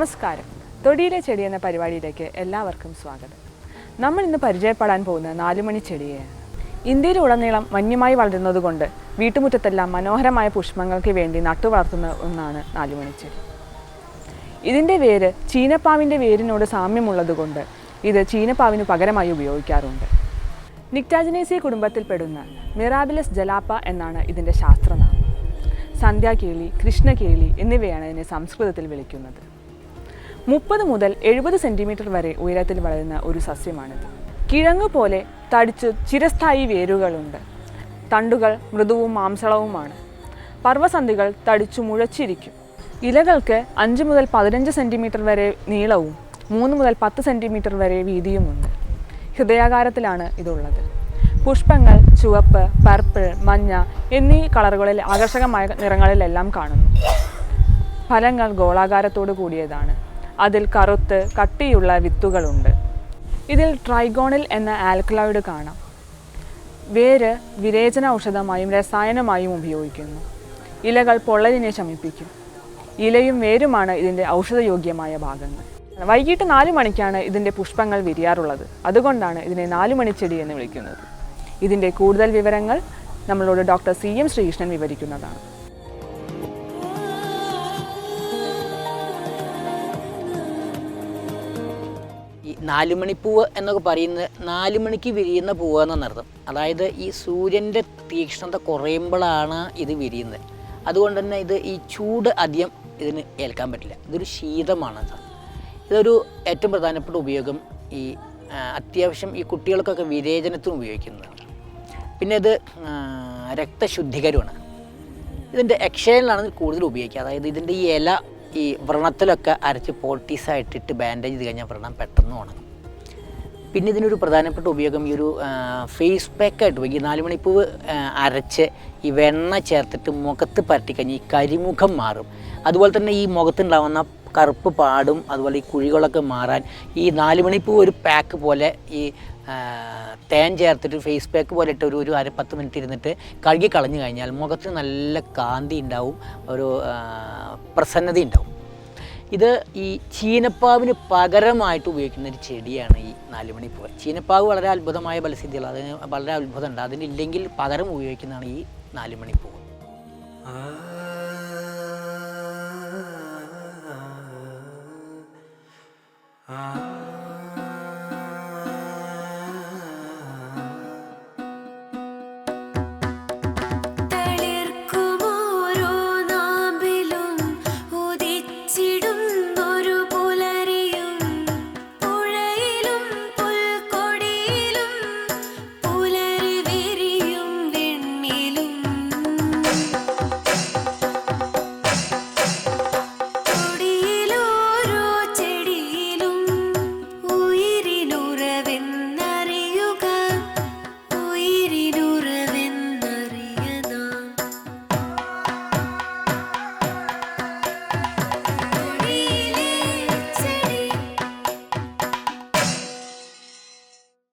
നമസ്കാരം. തൊടിയിലെ ചെടി എന്ന പരിപാടിയിലേക്ക് എല്ലാവർക്കും സ്വാഗതം. നമ്മൾ ഇന്ന് പരിചയപ്പെടാൻ പോകുന്ന 4 മണി ചെടിയെയാണ്. ഇന്ത്യയിലുടനീളം വന്യമായി വളരുന്നതുകൊണ്ട് വീട്ടുമുറ്റത്തെല്ലാം മനോഹരമായ പുഷ്പങ്ങൾക്ക് വേണ്ടി നട്ടുവളർത്തുന്ന ഒന്നാണ് 4 മണി ചെടി. ഇതിൻ്റെ വേര് ചീനപ്പാവിൻ്റെ വേരിനോട് സാമ്യമുള്ളതുകൊണ്ട് ഇത് ചീനപ്പാവിന് പകരമായി ഉപയോഗിക്കാറുണ്ട്. നിക്ടാജിനേസി കുടുംബത്തിൽപ്പെടുന്ന മിറാബിലസ് ജലാപ്പ എന്നാണ് ഇതിൻ്റെ ശാസ്ത്രനാമം. സന്ധ്യാകേളി, കൃഷ്ണകേളി എന്നിവയാണ് ഇതിനെ സംസ്കൃതത്തിൽ വിളിക്കുന്നത്. 30 മുതൽ 70 സെൻറ്റിമീറ്റർ വരെ ഉയരത്തിൽ വളരുന്ന ഒരു സസ്യമാണിത്. കിഴങ്ങു പോലെ തടിച്ചു ചിരസ്ഥായി വേരുകളുണ്ട്. തണ്ടുകൾ മൃദുവും മാംസളവുമാണ്. പർവ്വസന്ധികൾ തടിച്ചു മുഴച്ചിരിക്കും. ഇലകൾക്ക് 5 മുതൽ 15 സെൻറ്റിമീറ്റർ വരെ നീളവും 3 മുതൽ 10 സെൻറ്റിമീറ്റർ വരെ വീതിയുമുണ്ട്. ഹൃദയാകാരത്തിലാണ് ഇതുള്ളത്. പുഷ്പങ്ങൾ ചുവപ്പ്, പർപ്പിൾ, മഞ്ഞ എന്നീ കളറുകളിൽ ആകർഷകമായ നിറങ്ങളിലെല്ലാം കാണുന്നു. ഫലങ്ങൾ ഗോളാകാരത്തോടു കൂടിയതാണ്. അതിൽ കറുത്ത് കട്ടിയുള്ള വിത്തുകളുണ്ട്. ഇതിൽ ട്രൈഗോണിൽ എന്ന ആൽക്കലോയിഡ് കാണാം. വേര് വിരേചന ഔഷധമായും രസായനമായും ഉപയോഗിക്കുന്നു. ഇലകൾ പൊള്ളലിനെ ശമിപ്പിക്കും. ഇലയും വേരുമാണ് ഇതിൻ്റെ ഔഷധയോഗ്യമായ ഭാഗങ്ങൾ. വൈകിട്ട് 4 മണിക്കാണ് ഇതിൻ്റെ പുഷ്പങ്ങൾ വിരിയാറുള്ളത്. അതുകൊണ്ടാണ് ഇതിനെ 4 മണിച്ചെടി എന്ന് വിളിക്കുന്നത്. ഇതിൻ്റെ കൂടുതൽ വിവരങ്ങൾ നമ്മളോട് ഡോക്ടർ CM ശ്രീകൃഷ്ണൻ വിവരിക്കുന്നതാണ്. ഈ 4 മണിപ്പൂവ് എന്നൊക്കെ പറയുന്നത് 4 മണിക്ക് വിരിയുന്ന പൂവ് എന്നർത്ഥം. അതായത് ഈ സൂര്യൻ്റെ തീക്ഷ്ണത കുറയുമ്പോഴാണ് ഇത് വിരിയുന്നത്. അതുകൊണ്ട് തന്നെ ഇത് ഈ ചൂട് അധികം ഇതിന് ഏൽക്കാൻ പറ്റില്ല. ഇതൊരു ശീതമാണ്. ഇതൊരു ഏറ്റവും പ്രധാനപ്പെട്ട ഉപയോഗം ഈ അത്യാവശ്യം ഈ കുട്ടികൾക്കൊക്കെ വിരേചനത്തിന് ഉപയോഗിക്കുന്നതാണ്. പിന്നെ ഇത് രക്തശുദ്ധികരമാണ്. ഇതിൻ്റെ എക്സൈലിനാണ് കൂടുതൽ ഉപയോഗിക്കുക. അതായത് ഇതിൻ്റെ ഈ ഇല ഈ വ്രണത്തിലൊക്കെ അരച്ച് പോൾട്ടീസായിട്ടിട്ട് ബാൻഡേജ് ചെയ്ത് കഴിഞ്ഞാൽ വ്രണം പെട്ടെന്ന് ഉണങ്ങും. പിന്നെ ഇതിനൊരു പ്രധാനപ്പെട്ട ഉപയോഗം ഈ ഒരു ഫേസ് പാക്കായിട്ട് ഉപയോഗിക്കും. ഈ 4 മണിപ്പൂവ് അരച്ച് ഈ വെണ്ണ ചേർത്തിട്ട് മുഖത്ത് പരട്ടിക്കഴിഞ്ഞാൽ ഈ കരിമുഖം മാറും. അതുപോലെ തന്നെ ഈ മുഖത്തുണ്ടാകുന്ന കറുപ്പ് പാടും അതുപോലെ ഈ കുഴികളൊക്കെ മാറാൻ ഈ 4 മണിപ്പൂവ് ഒരു പാക്ക് പോലെ ഈ തേൻ ചേർത്തിട്ട് ഫേസ് പാക്ക് പോലെ ഇട്ട് ഒരു 10 മിനിറ്റ് ഇരുന്നിട്ട് കഴുകി കളഞ്ഞു കഴിഞ്ഞാൽ മുഖത്തിന് നല്ല കാന്തി ഉണ്ടാവും, ഒരു പ്രസന്നത ഉണ്ടാവും. ഇത് ഈ ചീനപ്പാവിന് പകരമായിട്ട് ഉപയോഗിക്കുന്ന ഒരു ചെടിയാണ് ഈ 4 മണിപ്പൂവ്. ചീനപ്പാവ് വളരെ അത്ഭുതമായ ഫലസിദ്ധികൾ, അതിന് വളരെ അത്ഭുതമുണ്ട്. അതിനില്ലെങ്കിൽ പകരം ഉപയോഗിക്കുന്നതാണ് ഈ 4 മണിപ്പൂവ്.